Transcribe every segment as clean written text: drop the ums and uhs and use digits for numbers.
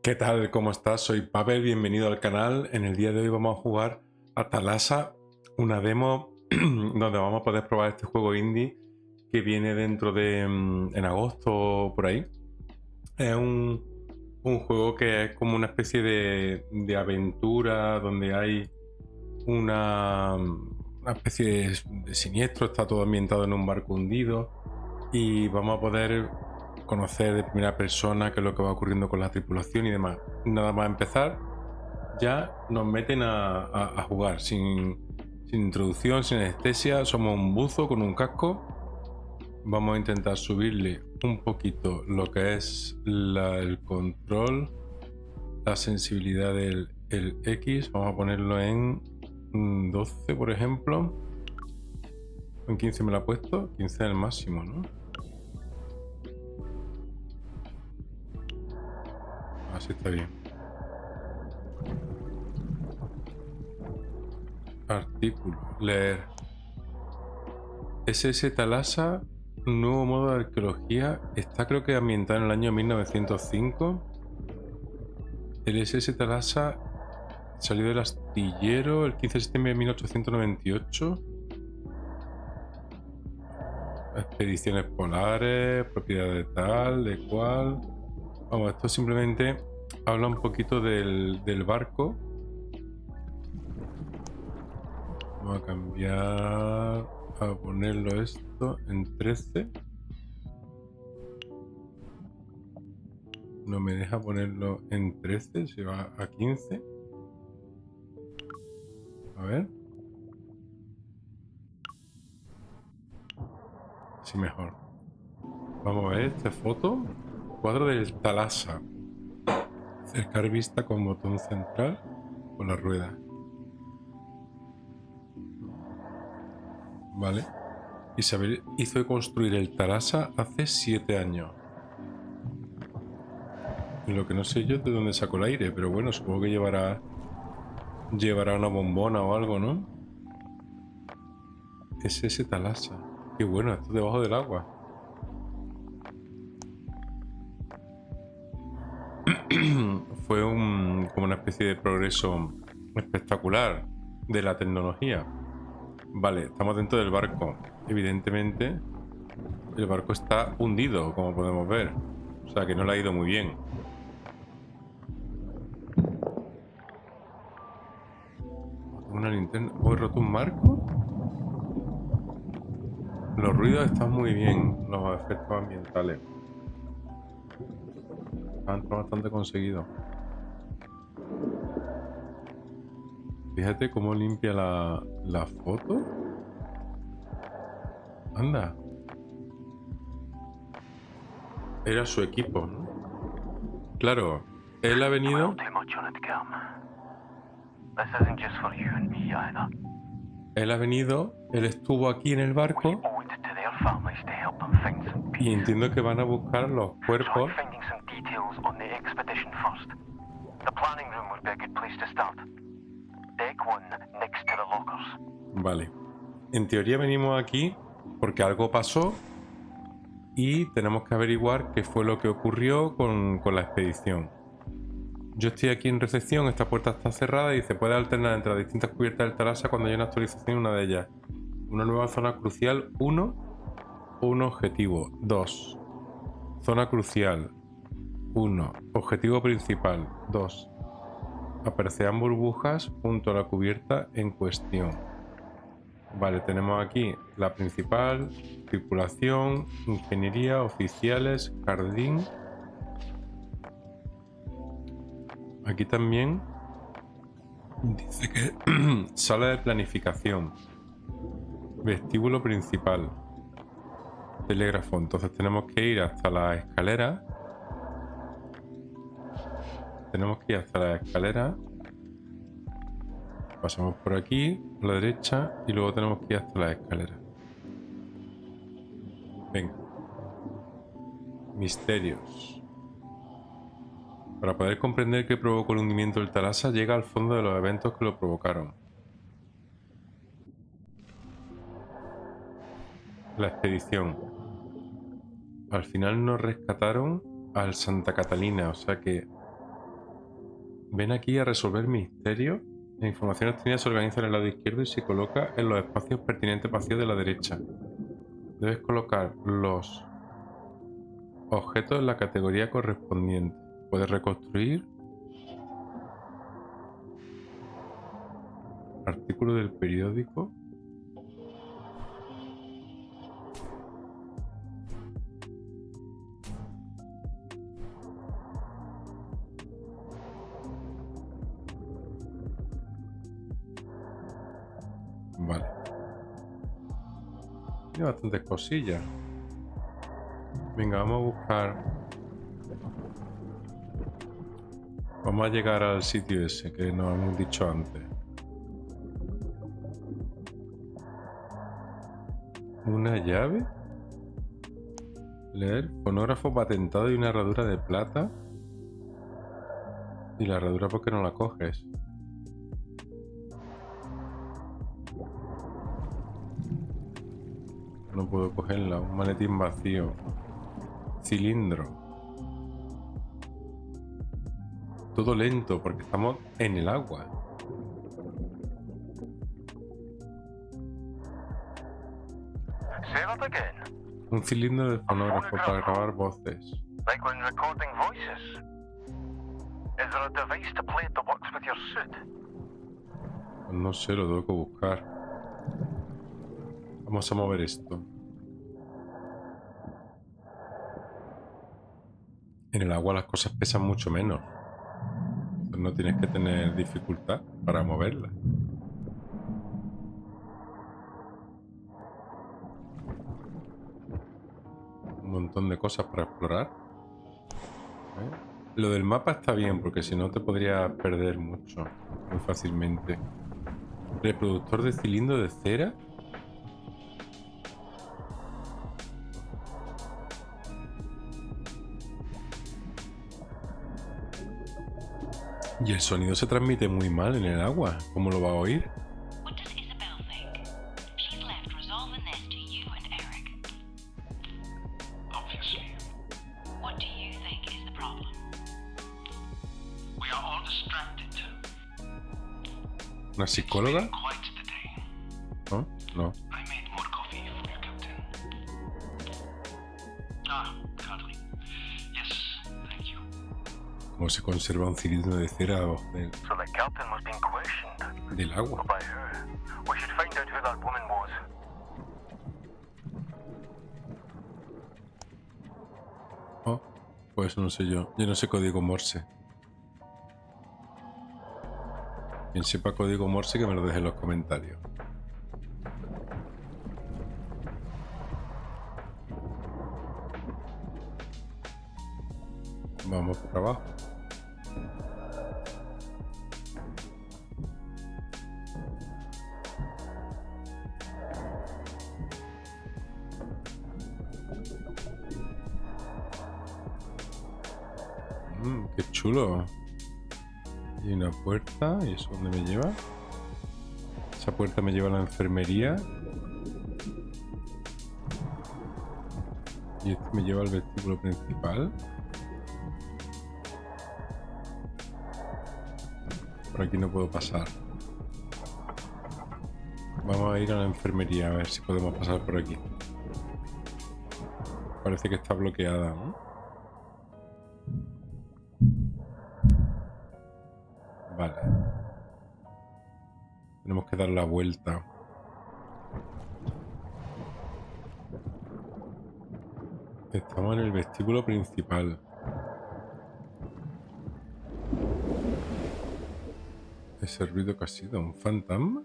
¿Qué tal? ¿Cómo estás? Soy Pavel, bienvenido al canal. En el día de hoy vamos a jugar a Thalassa, una demo donde vamos a poder probar este juego indie que viene dentro de en agosto o por ahí. Es un juego que es como una especie de aventura donde hay una especie de siniestro, está todo ambientado en un barco hundido y vamos a poder conocer de primera persona qué es lo que va ocurriendo con la tripulación y demás. Nada más empezar, ya nos meten a jugar sin introducción, sin anestesia. Somos un buzo con un casco. Vamos a intentar subirle un poquito lo que es el control, la sensibilidad del el X. Vamos a ponerlo en 12, por ejemplo. En 15 me lo ha puesto. 15 es el máximo, ¿no? Así está bien. Artículo. Leer. SS Thalassa, un nuevo modo de arqueología. Está creo que ambientado en el año 1905. El SS Thalassa salió del astillero el 15 de septiembre de 1898. Expediciones polares, propiedad de tal, de cual. Vamos, esto simplemente habla un poquito del barco. Vamos a cambiar, a ponerlo esto en 13. No me deja ponerlo en 13, se va a 15. A ver. Sí, mejor. Vamos a ver esta foto. Cuadro del Thalassa. Acercar vista con botón central con la rueda. Vale. Isabel hizo construir el Thalassa hace 7 años. Lo que no sé yo es de dónde sacó el aire, pero bueno, supongo que llevará una bombona o algo, ¿no? Es ese Thalassa. Qué bueno, esto debajo del agua. Fue como una especie de progreso espectacular de la tecnología. Vale, estamos dentro del barco. Evidentemente, el barco está hundido, como podemos ver. O sea que no le ha ido muy bien. Una linterna. ¿Oh, he roto un marco? Los ruidos están muy bien, los efectos ambientales. Están bastante conseguidos. Fíjate cómo limpia la foto. Anda. Era su equipo, ¿no? Claro, él ha venido. Él ha venido, él estuvo aquí en el barco y entiendo que van a buscar los cuerpos. Vale. En teoría venimos aquí porque algo pasó y tenemos que averiguar qué fue lo que ocurrió con la expedición. Yo estoy aquí en recepción, esta puerta está cerrada y se puede alternar entre las distintas cubiertas del Thalassa cuando hay una actualización en una de ellas. Una nueva zona crucial 1 o un objetivo 2. Zona crucial 1. Objetivo principal 2. Aparecerán burbujas junto a la cubierta en cuestión. Vale, tenemos aquí la principal, tripulación, ingeniería, oficiales, jardín. Aquí también dice que sala de planificación, vestíbulo principal, telégrafo. Entonces tenemos que ir hasta la escalera. Pasamos por aquí, a la derecha, y luego tenemos que ir hasta la escalera. Venga. Misterios. Para poder comprender qué provocó el hundimiento del Thalassa, llega al fondo de los eventos que lo provocaron. La expedición. Al final nos rescataron al Santa Catalina, o sea que Ven aquí a resolver misterios. La información obtenida se organiza en el lado izquierdo y se coloca en los espacios pertinentes vacíos de la derecha. Debes colocar los objetos en la categoría correspondiente. Puedes reconstruir artículo del periódico. Vale. Tiene bastantes cosillas. Venga, vamos a buscar. Vamos a llegar al sitio ese que nos hemos dicho antes. Una llave. Leer. Fonógrafo patentado y una herradura de plata. ¿Y la herradura por qué no la coges? No puedo cogerla. Un maletín vacío. Cilindro. Todo lento porque estamos en el agua. Say that again. Un cilindro de fonógrafo para grabar voces. Like when recording voices. Is there a device to play it that works with your suit? Pues no sé, lo tengo que buscar. Vamos a mover esto. En el agua las cosas pesan mucho menos. Entonces no tienes que tener dificultad para moverlas. Un montón de cosas para explorar. Lo del mapa está bien, porque si no te podrías perder mucho, muy fácilmente. Reproductor de cilindro de cera. Y el sonido se transmite muy mal en el agua. ¿Cómo lo va a oír? What does Isabel think? She's left resolving this to you and Eric. Obviously. What do you think is the problem? We are all distracted. ¿Una psicóloga? Quiet today. ¿No? No. I made more coffee for you, Captain. Ah, Carly. Yes, thank you. ¿Cómo se conserva un cilindro de cera So the captain was being questioned. del agua? By who? We should find out who that woman was. Oh, pues no sé yo. Yo no sé código Morse. Quien sepa código Morse que me lo deje en los comentarios. Vamos por abajo. Qué chulo. Hay una puerta. ¿Y eso dónde me lleva? Esa puerta me lleva a la enfermería. Y este me lleva al vestíbulo principal. Por aquí no puedo pasar. Vamos a ir a la enfermería a ver si podemos pasar por aquí. Parece que está bloqueada, ¿no? Vale. Tenemos que dar la vuelta. Estamos en el vestíbulo principal. ¿Ese ruido que ha sido? ¿Un fantasma?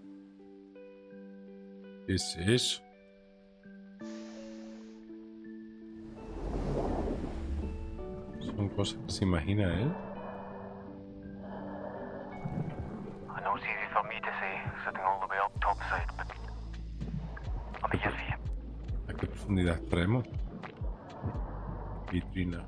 ¿Qué es eso? Son cosas que se imagina él. I know it's easy for me to say, sitting all the way up topside, but I'm here for you. ¿A qué profundidad traemos? Vitrina.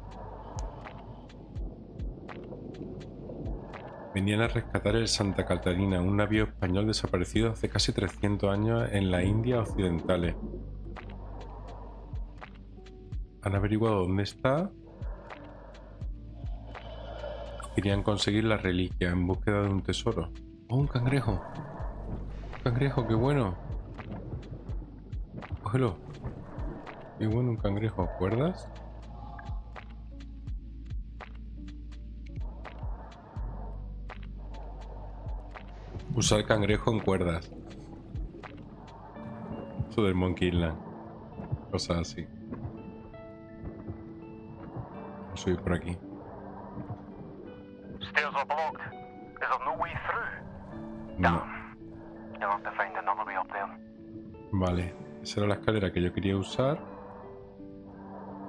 Venían a rescatar el Santa Catalina, un navío español desaparecido hace casi 300 años en la India occidentales. Han averiguado dónde está querían conseguir la reliquia en búsqueda de un tesoro. ¡Oh, un cangrejo! ¡Un cangrejo, qué bueno! Cógelo. Qué bueno un cangrejo. ¿Cuerdas? Usar cangrejo en cuerdas. Eso del Monkey Island. Cosas así. Vamos a subir por aquí. Stairs are blocked. Is there no way through? No. You'll have to find another way up there. Vale. Esa era la escalera que yo quería usar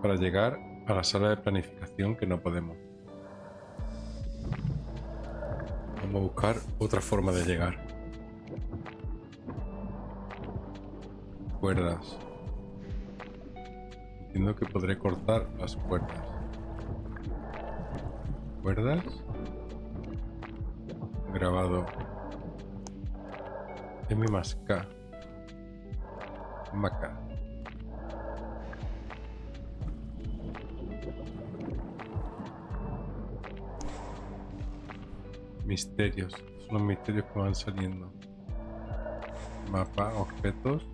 para llegar a la sala de planificación, que no podemos. Vamos a buscar otra forma de llegar. Cuerdas. Entiendo que podré cortar las cuerdas. ¿Cuerdas? Grabado. M más K. Maca. Misterios. Son los misterios que van saliendo. Mapa, objetos.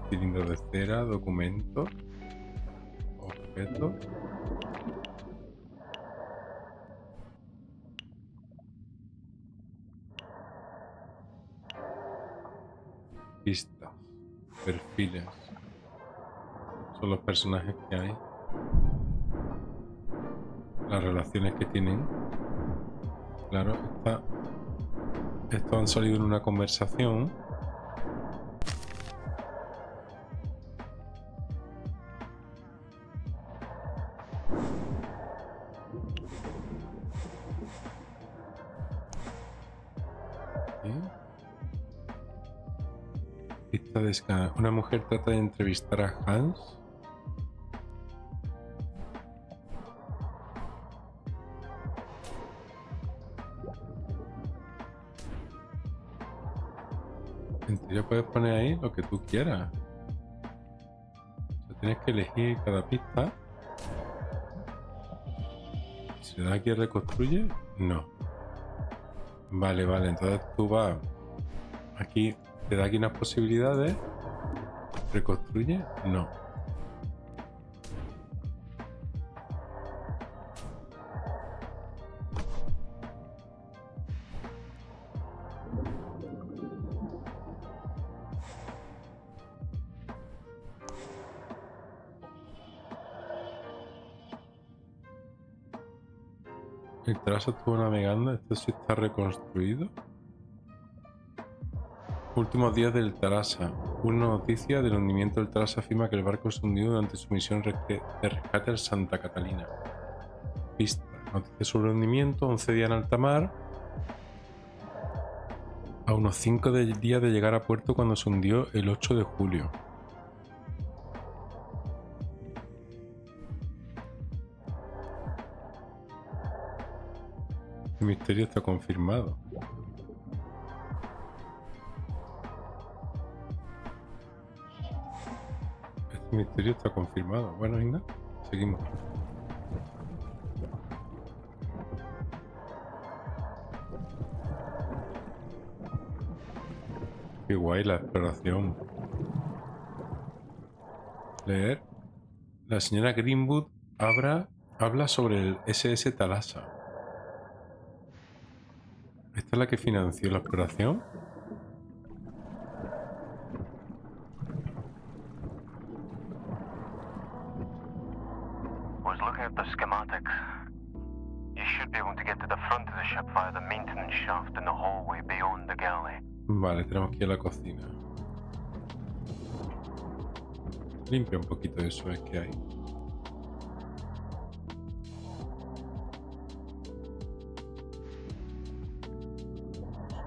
Cilindro de cera, documento. Objeto. Pistas. Perfiles. Son los personajes que hay. Las relaciones que tienen. Claro, estos han salido en una conversación. Pista de escala. Una mujer trata de entrevistar a Hans. En teoría puedes poner ahí lo que tú quieras. O sea, tienes que elegir cada pista. ¿Se da aquí reconstruye? No. Vale, entonces tú vas aquí, te da aquí unas posibilidades. ¿Reconstruye? No. El Tarasa estuvo navegando, esto sí está reconstruido. Últimos días del Tarasa. Una noticia del hundimiento del Tarasa afirma que el barco se hundió durante su misión de rescate al Santa Catalina. Pista. Noticia sobre el hundimiento, 11 días en alta mar. A unos 5 días de llegar a puerto cuando se hundió el 8 de julio. El misterio está confirmado. Este misterio está confirmado. Bueno, venga, seguimos. Qué guay la exploración. Leer. La señora Greenwood habla sobre el SS Thalassa. ¿Esta es la que financió la exploración? Was looking at the schematics. You should be able to get to the front of the ship via the maintenance shaft in the hallway beyond the galley. Vale, tenemos que ir a la cocina. Limpia un poquito eso, es que hay.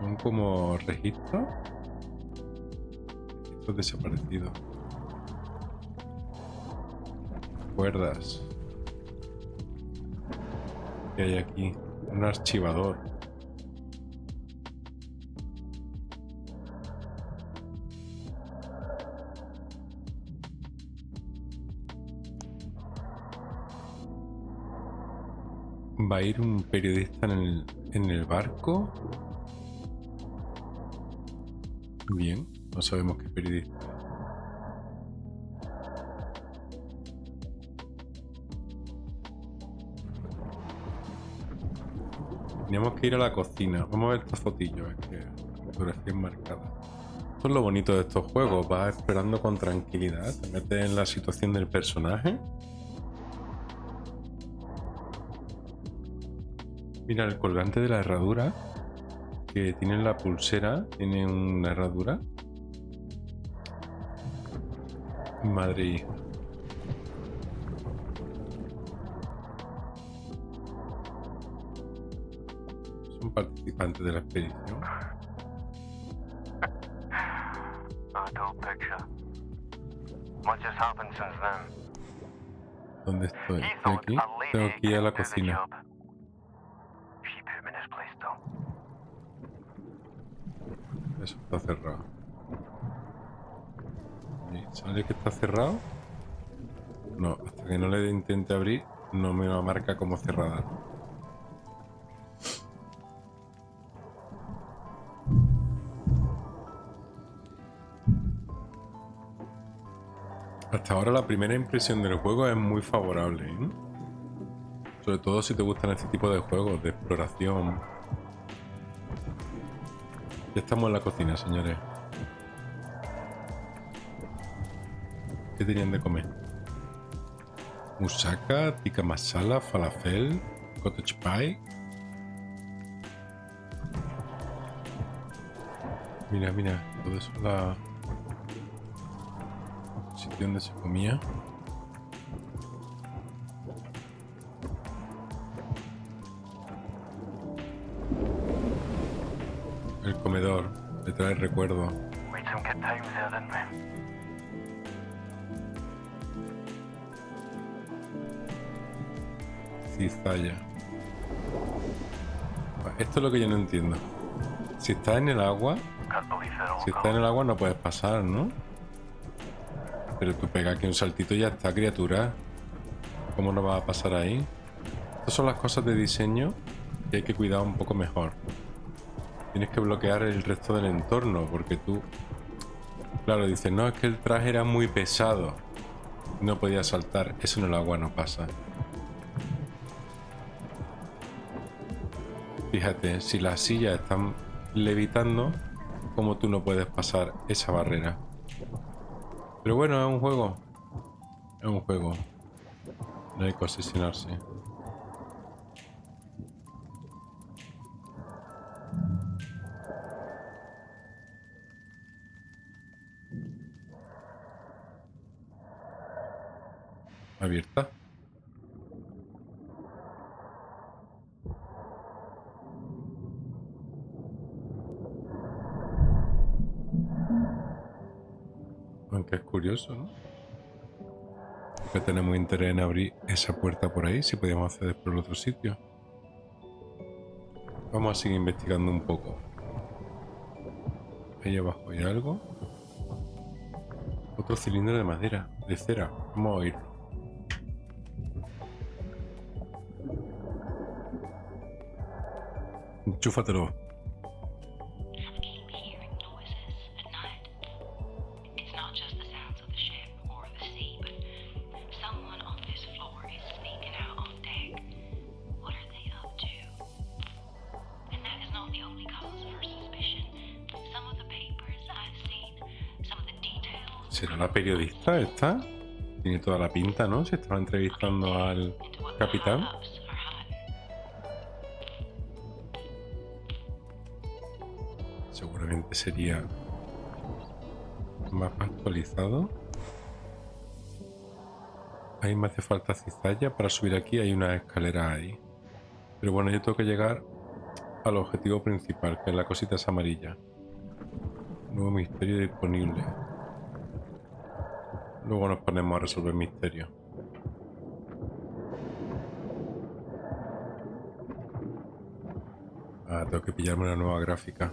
Son como registros. Registros desaparecidos. Cuerdas. ¿Qué hay aquí? Un archivador. ¿Va a ir un periodista en el barco? Bien, no sabemos qué periodista. Teníamos que ir a la cocina. Vamos a ver esta fotillo, es que fotografía enmarcada. Esto es lo bonito de estos juegos. Vas esperando con tranquilidad, te metes en la situación del personaje. Mira el colgante de la herradura, que tiene la pulsera, tiene una herradura. Madre hija. Son participantes de la expedición. Adult picture. Much has happened since then. ¿Dónde estoy? He ¿Estoy thought aquí? a lady Tengo que ir a la could do the cocina. job. She put him in his place though. Eso está cerrado. ¿Y ¿Sale que está cerrado? No, hasta que no le intente abrir, no me lo marca como cerrada. Hasta ahora la primera impresión del juego es muy favorable, ¿eh? Sobre todo si te gustan este tipo de juegos de exploración. Ya estamos en la cocina, señores. ¿Qué tenían de comer? Moussaka, tikka masala, falafel, cottage pie. Mira, mira, todo eso es la sitio donde se comía. El comedor, le trae recuerdo. We had some good times there, didn't we? Cizalla. Esto es lo que yo no entiendo. Si estás en el agua, Can't believe they're all si estás en el agua no puedes pasar, ¿no? Pero tú pega aquí un saltito y ya está, criatura. ¿Cómo no vas a pasar ahí? Estas son las cosas de diseño que hay que cuidar un poco mejor. Tienes que bloquear el resto del entorno porque tú... Claro, dices, no, es que el traje era muy pesado. No podía saltar. Eso en el agua no pasa. Fíjate, si las sillas están levitando, ¿cómo tú no puedes pasar esa barrera? Pero bueno, es un juego. Es un juego. No hay que obsesionarse. Abierta. Aunque es curioso, ¿no? Que tenemos interés en abrir esa puerta por ahí, si podíamos acceder por el otro sitio. Vamos a seguir investigando un poco. Ahí abajo hay algo. Otro cilindro de madera, de cera. Vamos a oírlo. Enchúfatelo. I keep hearing noises at night. It's not just the sounds of the ship or the sea, but someone on this floor is sneaking out on deck. What are they up to? And that is not the only cause for suspicion. Some of the papers I've seen, some of the details ¿Será la periodista esta? Tiene toda la pinta, ¿no? Se estaba entrevistando al into what capitán. the high-ups are hiding. Seguramente sería mapa actualizado. Ahí me hace falta cizalla. Para subir aquí hay una escalera ahí. Pero bueno, yo tengo que llegar al objetivo principal, que es la cosita esa amarilla. Nuevo misterio disponible. Luego nos ponemos a resolver misterios. Ah, tengo que pillarme una nueva gráfica.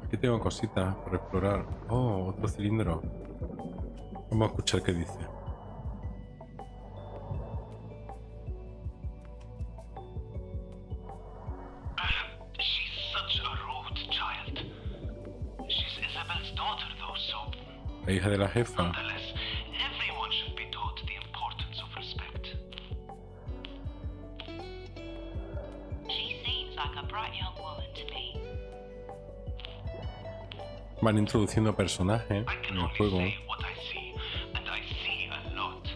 Aquí tengo cositas por explorar. Oh, otro cilindro. Vamos a escuchar qué dice. She's such a rude child. She's Isabel's daughter, though, so La hija de la jefa. nonetheless, everyone should be taught the importance of respect. She seems like a bright young woman to me. Van introduciendo personajes I en can el only juego. say what I see, and I see a lot.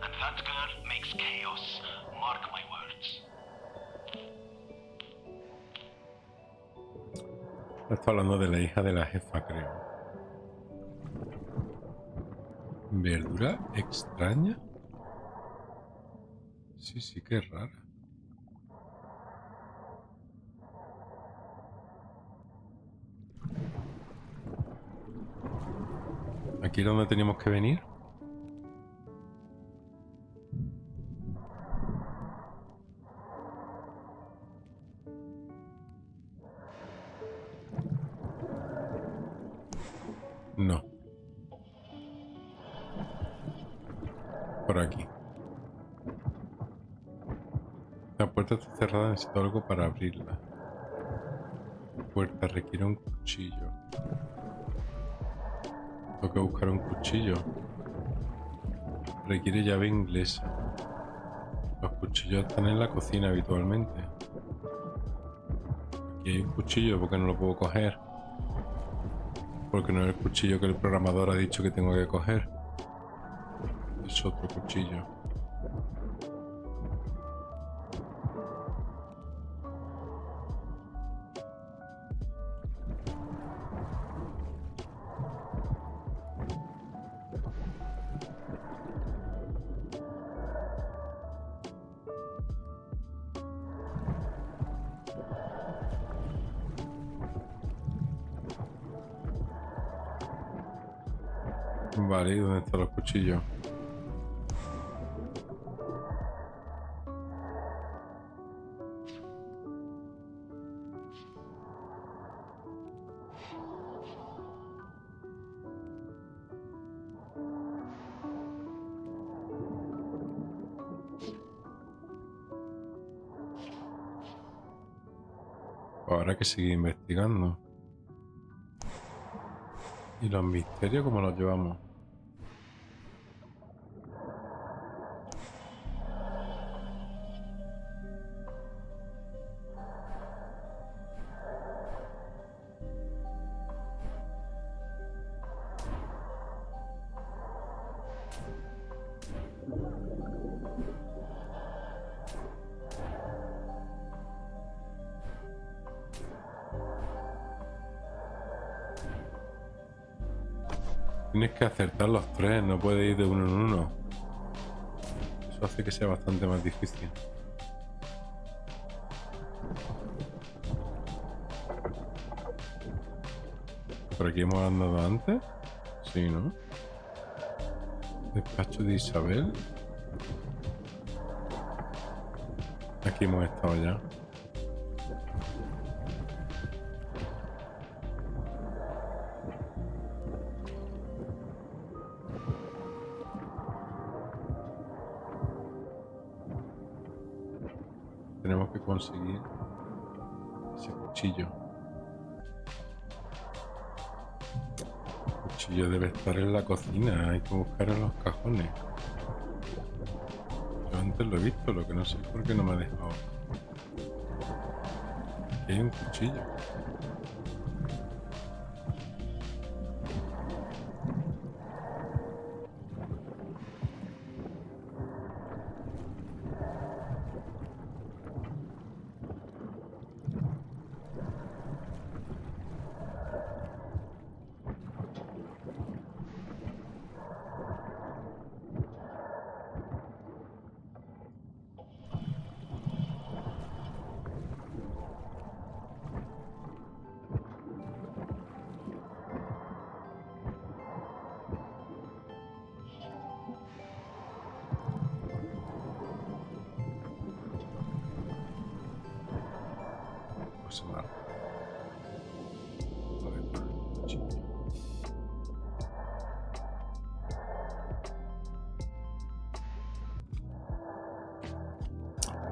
And that girl makes chaos. Mark my words. Está hablando de la hija de la jefa, creo. ¿Verdura extraña? Sí, sí, que es rara. ¿Aquí es donde teníamos que venir? No. Por aquí. La puerta está cerrada, necesito algo para abrirla. La puerta requiere un cuchillo. Tengo que buscar un cuchillo. Requiere llave inglesa. Los cuchillos están en la cocina habitualmente. Aquí hay un cuchillo, ¿por qué no lo puedo coger? Porque no es el cuchillo que el programador ha dicho que tengo que coger. Es otro cuchillo. Vale, ¿y dónde están los cuchillos? Habrá que seguir investigando. ¿Y los misterios cómo los llevamos? Tienes que acertar los tres, no puedes ir de uno en uno. Eso hace que sea bastante más difícil. ¿Por aquí hemos andado antes? Sí, ¿no? Despacho de Isabel. Aquí hemos estado ya. Tenemos que conseguir ese cuchillo. El cuchillo debe estar en la cocina, hay que buscar en los cajones. Yo antes lo he visto, lo que no sé por qué no me ha dejado. Aquí hay un cuchillo.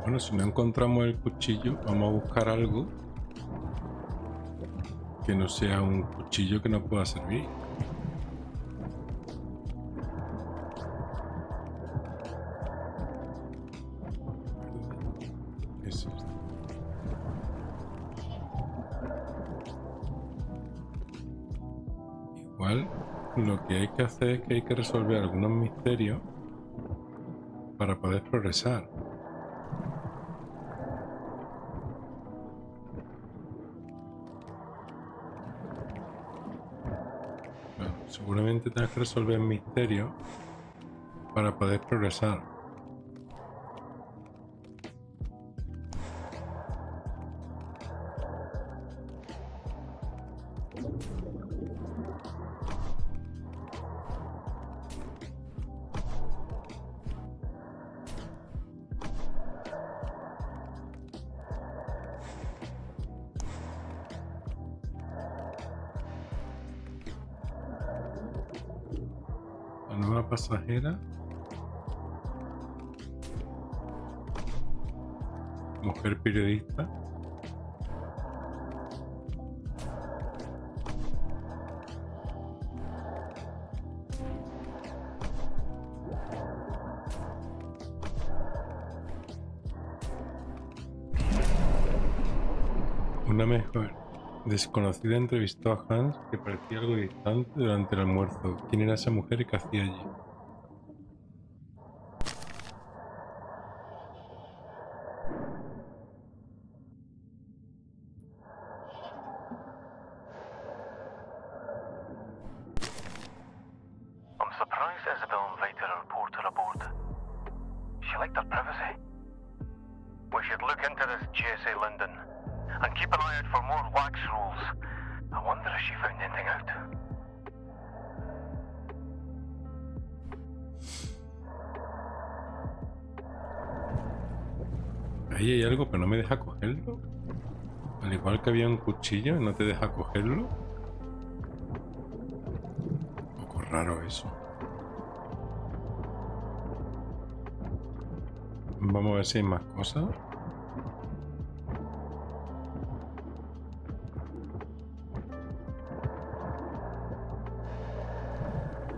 Bueno, si no encontramos el cuchillo, vamos a buscar algo que no sea un cuchillo que nos pueda servir. ¿Qué es esto? Igual lo que hay que hacer es que hay que resolver algunos misterios para poder progresar. Claro, seguramente tengas que resolver misterios para poder progresar. La nueva pasajera. Mujer periodista. Una mejor desconocida entrevistó a Hans, que parecía algo distante, durante el almuerzo. ¿Quién era esa mujer y qué hacía allí? I'm surprised Isabel invited a reporter aboard. She liked her privacy. We should look into this Jesse Linden and keep an eye out for more wax rolls. I wonder if she found anything out. Ahí hay algo, pero no me deja cogerlo. Al igual que había un cuchillo, no te deja cogerlo. Un poco raro eso. Vamos a ver si hay más cosas.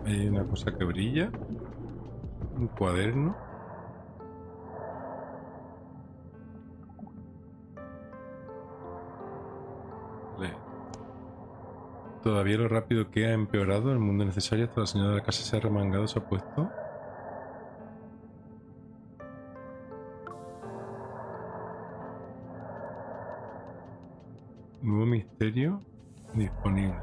Hay una cosa que brilla. Un cuaderno. Lee. Todavía lo rápido que ha empeorado el mundo necesario hasta la señora de la casa se ha remangado, se ha puesto. Nuevo misterio disponible.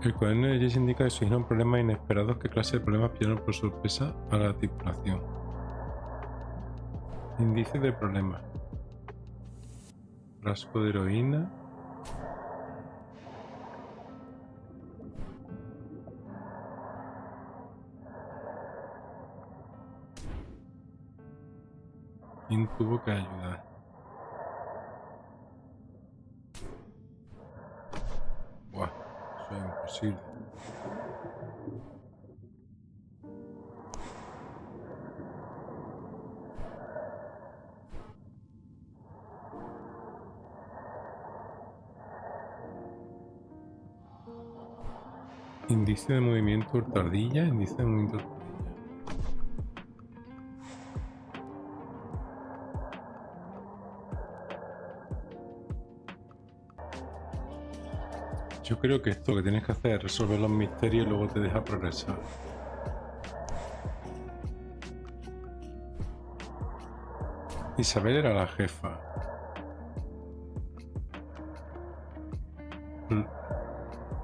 El cuaderno de Jesse indica que surgieron problemas inesperados. ¿Qué clase de problemas pillaron por sorpresa a la tripulación? Índice de problemas. Frasco de heroína. ¿Quién tuvo que ayudar? Buah, eso es imposible. Índice de movimiento tardilla, índice de movimiento tardilla. Yo creo que esto que tienes que hacer es resolver los misterios y luego te deja progresar. Isabel era la jefa.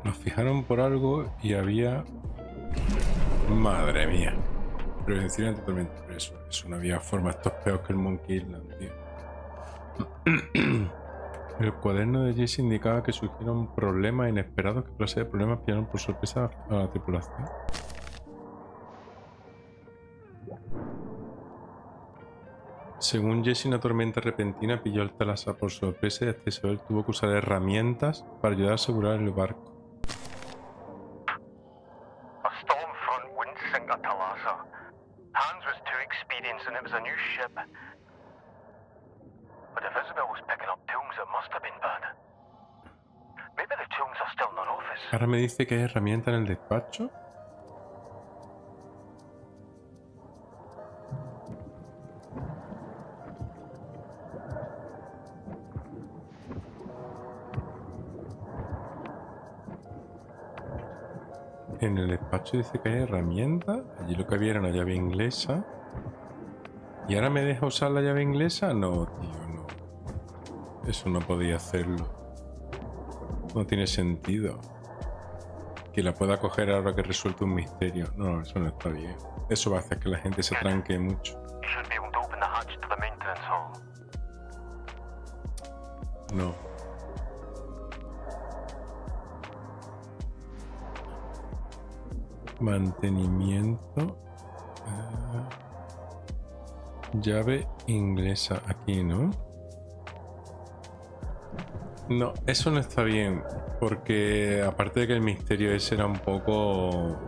Nos fijaron por algo y había... Madre mía. Prevención ante tormenta. Pero eso no había forma. Esto es peor que el Monkey Island, tío. El cuaderno de Jesse indicaba que surgieron problemas inesperados. ¿Qué clase de problemas pillaron por sorpresa a la tripulación? Según Jesse, una tormenta repentina pilló al Thalassa por sorpresa y hasta Isabel tuvo que usar herramientas para ayudar a asegurar el barco. A storm front wouldn't sink a Thalassa. Hans was too experienced and it was a new ship. But if Isabel was picking up tools, it must have been bad. Maybe the tools are still in her office. Ahora me dice que hay herramienta en el despacho. En el despacho dice que hay herramienta. Allí lo que había era una llave inglesa. ¿Y ahora me deja usar la llave inglesa? No, tío, no. Eso no podía hacerlo. No tiene sentido. Que la pueda coger ahora que resuelto un misterio. No, eso no está bien. Eso va a hacer que la gente se tranque mucho. You should be able to open the hatch to the maintenance hall. No. Mantenimiento. Llave inglesa aquí, ¿no? No, eso no está bien. Porque aparte de que el misterio ese era un poco...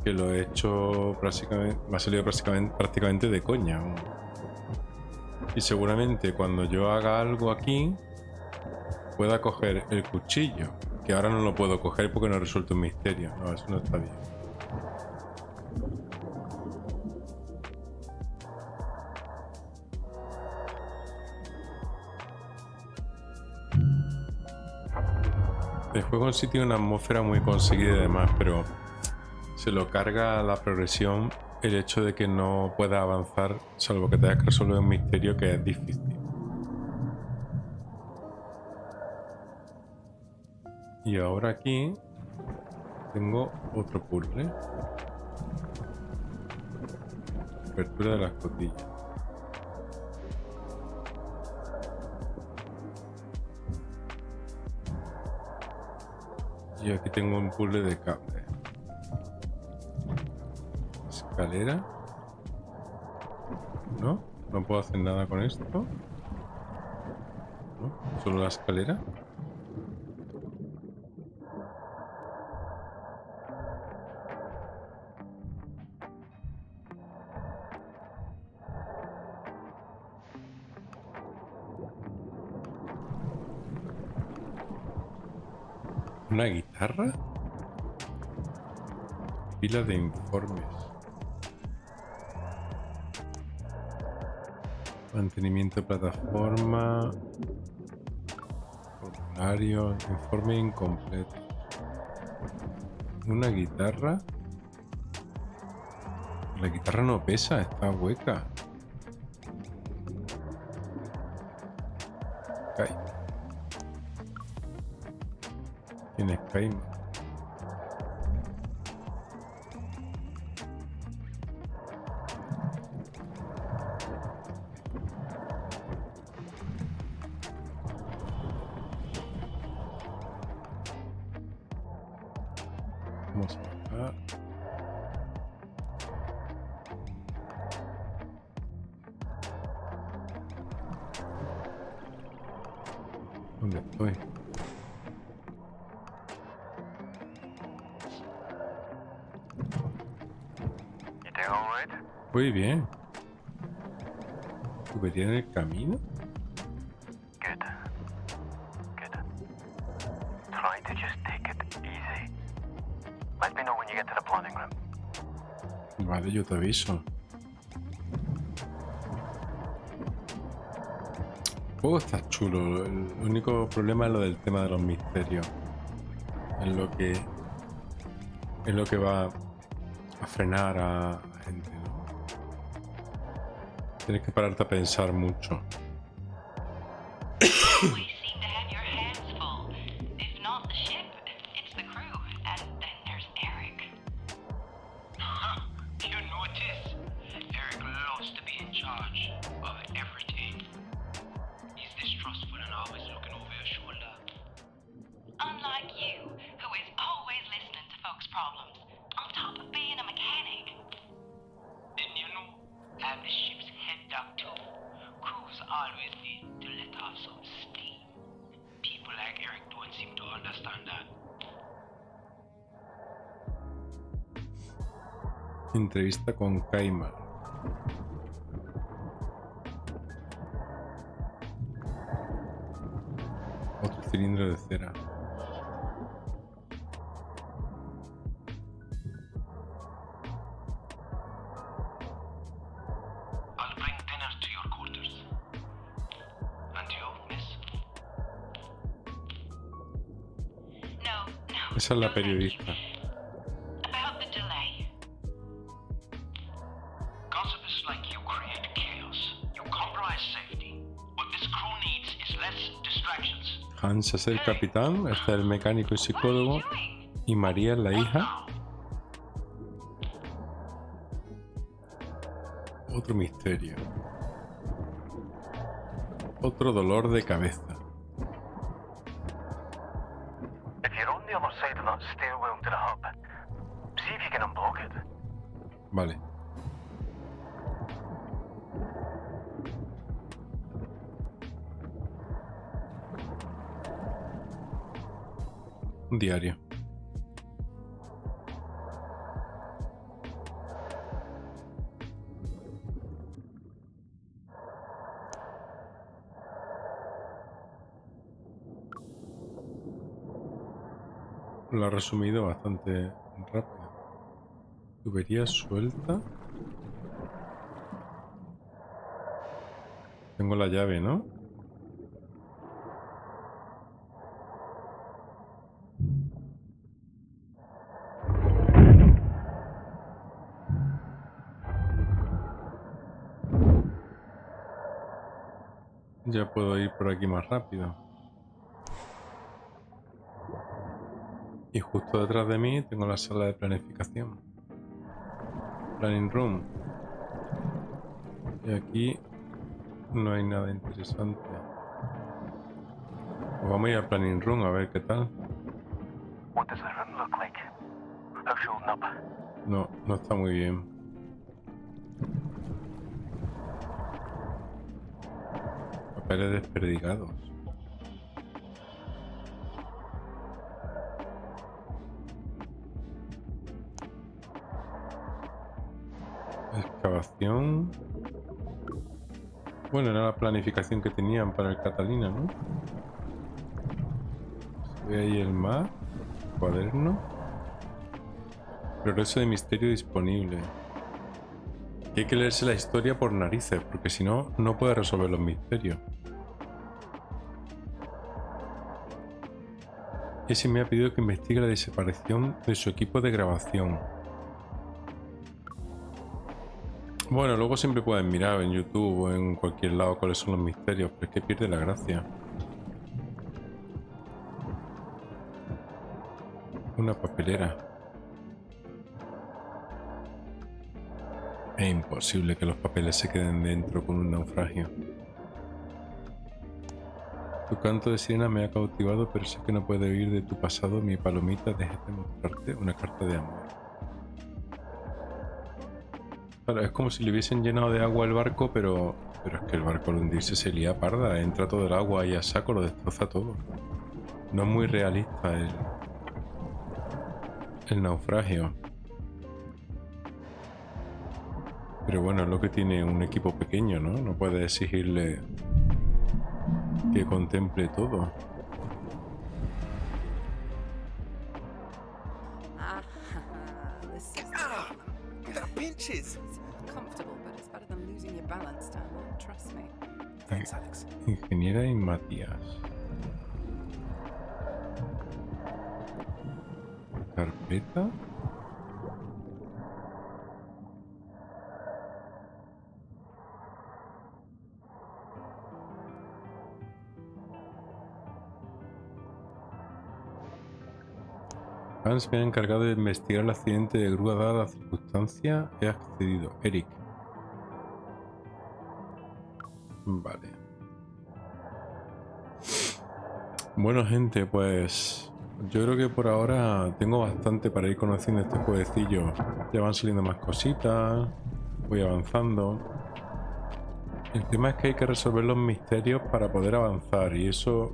que lo he hecho prácticamente... me ha salido prácticamente de coña. Y seguramente cuando yo haga algo aquí pueda coger el cuchillo. Que ahora no lo puedo coger porque no he resuelto un misterio. No, eso no está bien. El juego en sí tiene una atmósfera muy conseguida y demás, pero se lo carga la progresión el hecho de que no puedas avanzar salvo que tengas que resolver un misterio que es difícil. Y ahora aquí tengo otro puzzle. Apertura de la escotilla. Y aquí tengo un puzzle de cable. Escalera. ¿No? No puedo hacer nada con esto. ¿No? Solo la escalera. ¿Una guitarra? Pila de informes. Mantenimiento de plataforma. Formulario. Informe incompleto. ¿Una guitarra? La guitarra no pesa, está hueca. Cae. Tienes caima. Vamos acá. ¿Dónde estoy? You doing all right? Muy bien. ¿Subiría en el camino? Good. Good. Try to just take it easy. Let me know when you get to the planning room. Vale, yo te aviso. El juego está chulo. El único problema es lo del tema de los misterios. Es lo que va a frenar a la gente, ¿no? Tienes que pararte a pensar mucho. You always seem to have your hands full. If not the ship, it's the crew. And then there's Eric. You notice? Eric loves to be in charge of everything. He's distrustful and always looking over your shoulder. Unlike you, who is always listening to folks' problems, on top of being a mechanic. And you know, I'm Entrevista con Kaimar. Otro cilindro de cera. I'll bring dinner to your quarters. And you, miss? No, no. Esa es la no, thank you. periodista. About the delay. Gossips like you create chaos. You compromise safety. What this crew needs is less distractions. Hans es el capitán, está el mecánico y What are you psicólogo, doing? y María es la hija. Now, Otro misterio. Otro dolor de cabeza. If you're on the other side of that stairwell to the hub, see if you can unblock it. Vale. Un diario. Lo ha resumido bastante rápido. Tubería suelta. Tengo la llave, ¿no? Ya puedo ir por aquí más rápido. Y justo detrás de mí tengo la sala de planificación. Planning Room. Y aquí no hay nada interesante. Pues vamos a ir al Planning Room a ver qué tal. What does the room look like? How's she holding up? No, no está muy bien. Papeles desperdigados. Excavación. Bueno, era la planificación que tenían para el Catalina, ¿no? Se ve ahí el mar, cuaderno. Progreso de misterio disponible. Y hay que leerse la historia por narices, porque si no, no puede resolver los misterios. Ese me ha pedido que investigue la desaparición de su equipo de grabación. Bueno, luego siempre pueden mirar en YouTube o en cualquier lado cuáles son los misterios, pero es que pierde la gracia. Una papelera. Es imposible que los papeles se queden dentro con un naufragio. Tu canto de sirena me ha cautivado, pero sé que no puede oír de tu pasado. Mi palomita, déjate mostrarte una carta de amor. Claro, es como si le hubiesen llenado de agua el barco, pero es que el barco al hundirse se lía parda. Entra todo el agua y a saco lo destroza todo. No es muy realista el naufragio. Pero bueno, es lo que tiene un equipo pequeño, ¿no? No puede exigirle que contemple todo. This is That pinches! comfortable, but it's better than losing your balance down there. Trust me. Thanks, Alex. Ingeniera y Matías. Carpeta. Hans me ha encargado de investigar el accidente de grúa dada la circunstancia. He accedido. Eric. Vale. Bueno, gente, pues yo creo que por ahora tengo bastante para ir conociendo este jueguecillo. Ya van saliendo más cositas. Voy avanzando. El tema es que hay que resolver los misterios para poder avanzar. Y eso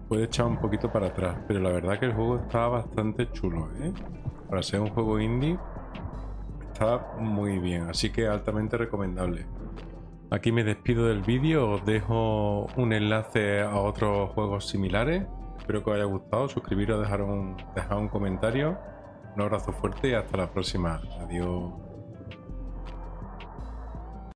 puede echar un poquito para atrás. Pero la verdad que el juego está bastante chulo, ¿eh? Para ser un juego indie, está muy bien, así que altamente recomendable. Aquí me despido del vídeo, os dejo un enlace a otros juegos similares. Espero que os haya gustado, suscribiros, dejar un comentario. Un abrazo fuerte y hasta la próxima. Adiós.